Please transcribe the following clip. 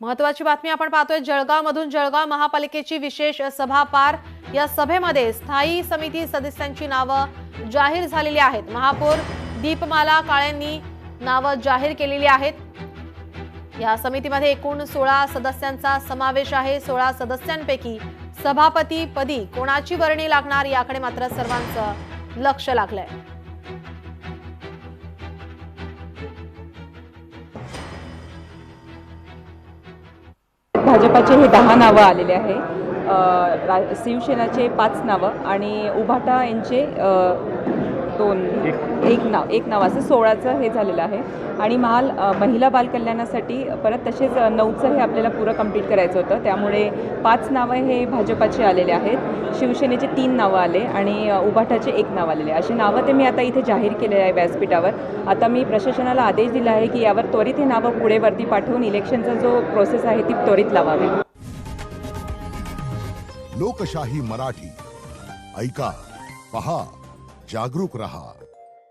महत्त्वाची बातमी आपण पाहतोय जळगावमधून। जळगाव महापालिकेची विशेष सभा पार। या सभेमध्ये स्थायी समिती सदस्यांची नावं जाहीर झालेली आहेत। महापौर दीपमाला काळेंनी नावं जाहीर केलेली आहेत। या समितीमध्ये एकूण 16 सदस्यांचा समावेश आहे। 16 सदस्यांपैकी सभापती पदी कोणाची वर्णी लागणार याकडे मात्र सर्वांचं लक्ष लागलंय। भाजपाचे हे 10 नावं आलेले आहे। शिवसेनाचे 5 नावं आणि उभाटा यांचे एक नाव असं 16चं हे झालेलं आहे। आणि महिला बाल कल्याणासाठी परत तसेच 9चं हे आपल्याला पुरं कंप्लीट करायचं होतं, त्यामुळे 5 नावं हे भाजपाचे आलेले आहेत। शिवसेनेचे 3 नावं आले आणि उभाटाचे 1 नाव आलेले। अशी नावं ते मी आता इथे जाहीर केलेले आहे व्यासपीठावर। आता मी प्रशासनाला आदेश दिला आहे की यावर त्वरित हे नावं पुढे वरती पाठवून इलेक्शनचा जो प्रोसेस आहे ती त्वरित लावावी। लोकशाही मराठी ऐका, पहा, जागरूक रहा।